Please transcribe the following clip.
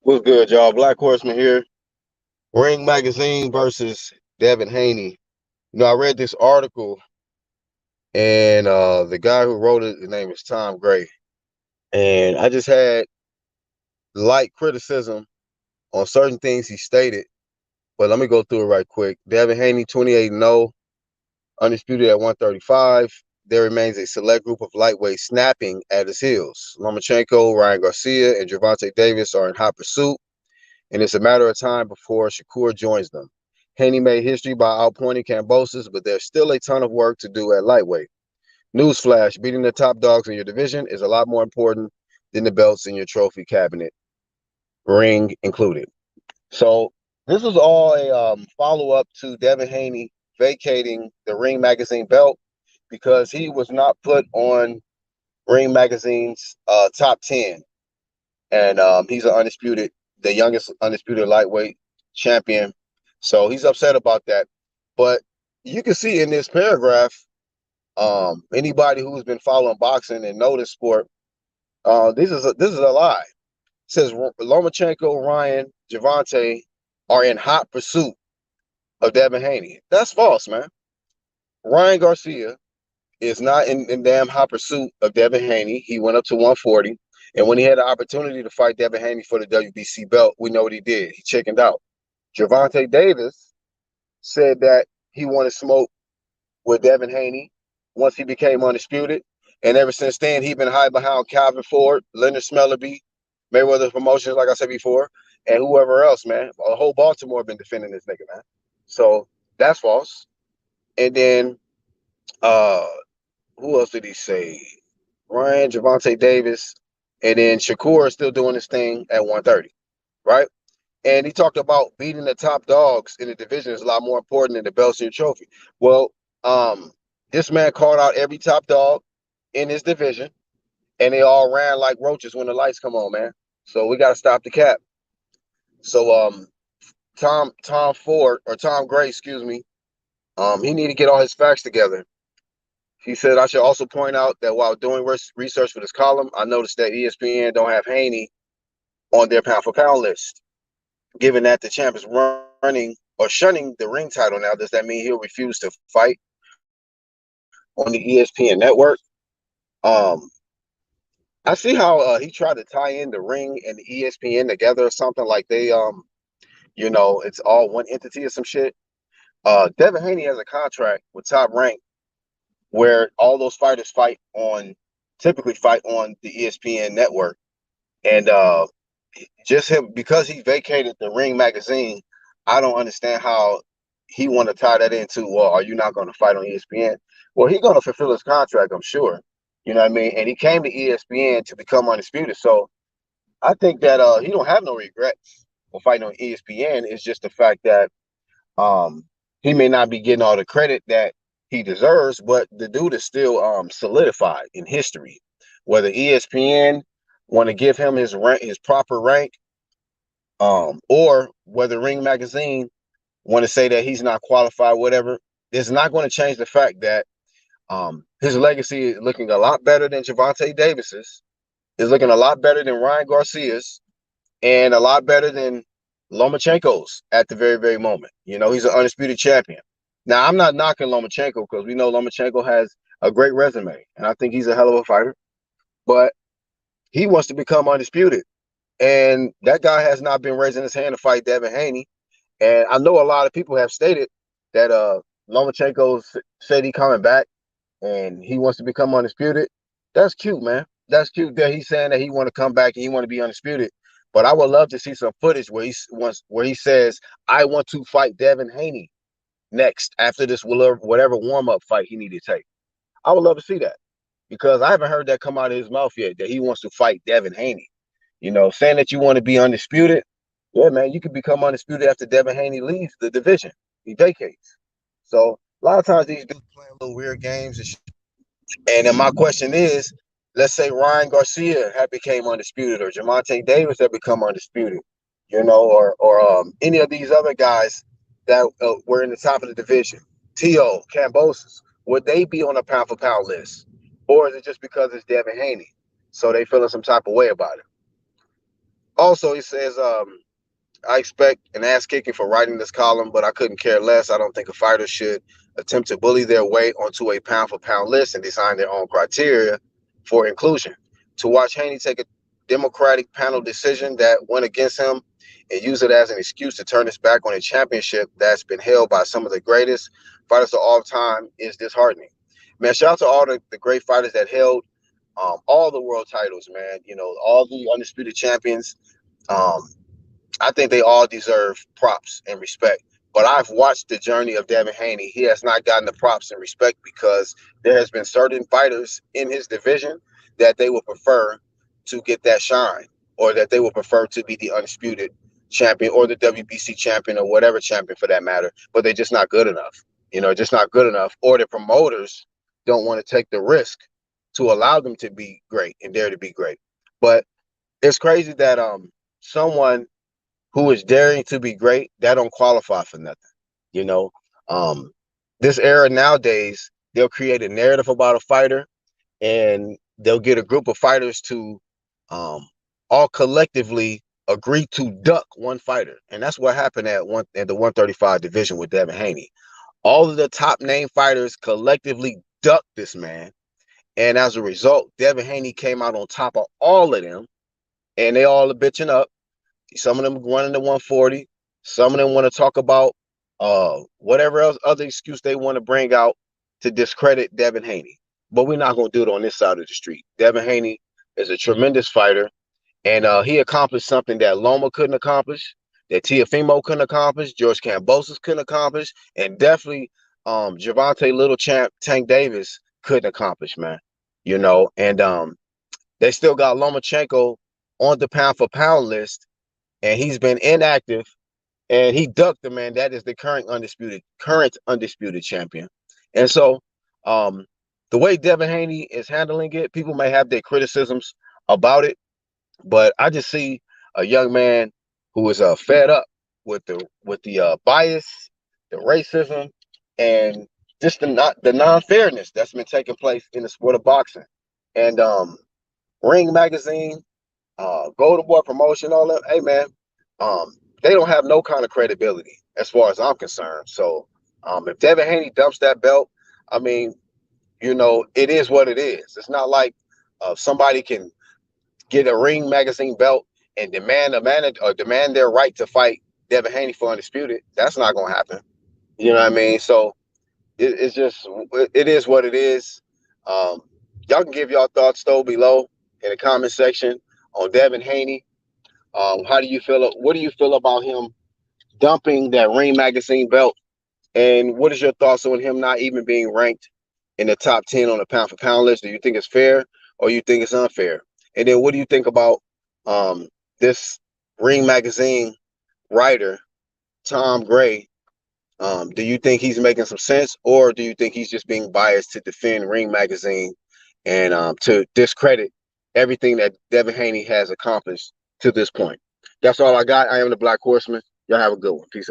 What's good, y'all? Black Horseman here. Ring Magazine versus Devin Haney. I read this article, and the guy who wrote it, his name is Tom Gray. And I just had light criticism on certain things he stated, but let me go through it right quick. Devin Haney, 28-0, undisputed at 135. There remains a select group of lightweights snapping at his heels. Lomachenko, Ryan Garcia, and Gervonta Davis are in hot pursuit, and it's a matter of time before Shakur joins them. Haney made history by outpointing Kambosos, but there's still a ton of work to do at lightweight. Newsflash, beating the top dogs in your division is a lot more important than the belts in your trophy cabinet, ring included. So this was all a follow-up to Devin Haney vacating the Ring Magazine belt because he was not put on Ring Magazine's top 10. And he's the youngest undisputed lightweight champion. So he's upset about that. But you can see in this paragraph, anybody who's been following boxing and know this sport, this is a lie. It says Lomachenko, Ryan, Gervonta are in hot pursuit of Devin Haney. That's false, man. Ryan Garcia is not in damn hot pursuit of Devin Haney. He went up to 140. And when he had the opportunity to fight Devin Haney for the WBC belt, we know what he did. He chickened out. Gervonta Davis said that he wanted smoke with Devin Haney once he became undisputed. And ever since then, he's been hiding behind Calvin Ford, Leonard Smellerby, Mayweather Promotions, like I said before, and whoever else, man. The whole Baltimore been defending this nigga, man. So that's false. And then uh who else did he say? Ryan, Gervonta Davis, and then Shakur is still doing his thing at 130, right? And he talked about beating the top dogs in the division is a lot more important than the belts in your trophy. Well, this man called out every top dog in his division, and they all ran like roaches when the lights come on, man. So we got to stop the cap. So Tom Gray, excuse me, he need to get all his facts together. He said, I should also point out that while doing research for this column, I noticed that ESPN don't have Haney on their pound for pound list. Given that the champ is running or shunning the ring title now, does that mean he'll refuse to fight on the ESPN network? Um, I see how he tried to tie in the ring and the ESPN together or something like it's all one entity or some shit. Devin Haney has a contract with Top Rank where all those fighters typically fight on the ESPN network. And just him, because he vacated the Ring magazine, I don't understand how he want to tie that into, well, are you not going to fight on ESPN? Well, he's going to fulfill his contract, I'm sure. You know what I mean? And he came to ESPN to become undisputed. So I think that he don't have no regrets for fighting on ESPN. It's just the fact that um, he may not be getting all the credit that he deserves, but the dude is still solidified in history. Whether ESPN want to give him his rank, his proper rank, or whether Ring Magazine want to say that he's not qualified, whatever, it's not going to change the fact that his legacy is looking a lot better than Gervonta Davis's, is looking a lot better than Ryan Garcia's, and a lot better than Lomachenko's at the very, very moment. He's an undisputed champion. Now, I'm not knocking Lomachenko because we know Lomachenko has a great resume, and I think he's a hell of a fighter. But he wants to become undisputed, and that guy has not been raising his hand to fight Devin Haney. And I know a lot of people have stated that Lomachenko said he coming back and he wants to become undisputed. That's cute, man. That's cute that he's saying that he want to come back and he want to be undisputed. But I would love to see some footage where he says, I want to fight Devin Haney next after this whatever warm-up fight he need to take. I would love to see that because I haven't heard that come out of his mouth yet, that he wants to fight Devin Haney. Saying that you want to be undisputed, yeah, man, you can become undisputed after Devin Haney leaves the division. He vacates. So a lot of times these dudes playing little weird games and shit. And then my question is, let's say Ryan Garcia had became undisputed, or Gervonta Davis had become undisputed, or any of these other guys that were in the top of the division, T.O., Kambosos, would they be on a pound for pound list, or is it just because it's Devin Haney? So they feeling some type of way about it. Also, he says, I expect an ass kicking for writing this column, but I couldn't care less. I don't think a fighter should attempt to bully their way onto a pound for pound list and design their own criteria for inclusion. To watch Haney take a Democratic panel decision that went against him and use it as an excuse to turn his back on a championship that's been held by some of the greatest fighters of all time is disheartening. Man, shout out to all the great fighters that held all the world titles, man. You know, all the undisputed champions. Um, I think they all deserve props and respect. But I've watched the journey of Devin Haney. He has not gotten the props and respect because there has been certain fighters in his division that they would prefer to get that shine, or that they would prefer to be the undisputed champion or the WBC champion or whatever champion for that matter. But they're just not good enough. You know, just not good enough. Or the promoters don't want to take the risk to allow them to be great and dare to be great. But it's crazy that someone who is daring to be great, that don't qualify for nothing. You know, um, this era nowadays, they'll create a narrative about a fighter, and they'll get a group of fighters to all collectively agree to duck one fighter, and that's what happened at the 135 division with Devin Haney. All of the top name fighters collectively ducked this man, and as a result, Devin Haney came out on top of all of them, and they all are bitching up. Some of them running the 140. Some of them want to talk about whatever else other excuse they want to bring out to discredit Devin Haney. But we're not going to do it on this side of the street. Devin Haney is a tremendous fighter, and he accomplished something that Loma couldn't accomplish, that Teofimo couldn't accomplish, George Kambosos couldn't accomplish, and definitely Gervonta Little Champ Tank Davis couldn't accomplish, man. You know, and they still got Lomachenko on the pound for pound list, and he's been inactive, and he ducked the man that is the current undisputed champion. And so the way Devin Haney is handling it, people may have their criticisms about it, but I just see a young man who is fed up with the bias, the racism, and just the non-fairness that's been taking place in the sport of boxing. And Ring Magazine, Golden Boy Promotion, all that. Hey man, they don't have no kind of credibility as far as I'm concerned. So if Devin Haney dumps that belt, I mean, you know, it is what it is. It's not like somebody can get a Ring Magazine belt and demand demand their right to fight Devin Haney for undisputed. That's not gonna happen. You know what I mean? So it's just it is what it is. Y'all can give y'all thoughts though below in the comment section on Devin Haney. How do you feel? What do you feel about him dumping that Ring Magazine belt? And what is your thoughts on him not even being ranked in the top 10 on the pound for pound list? Do you think it's fair or you think it's unfair? And then what do you think about this Ring Magazine writer, Tom Gray? Do you think he's making some sense, or do you think he's just being biased to defend Ring Magazine and to discredit everything that Devin Haney has accomplished to this point? That's all I got. I am the Black Horseman. Y'all have a good one. Peace out.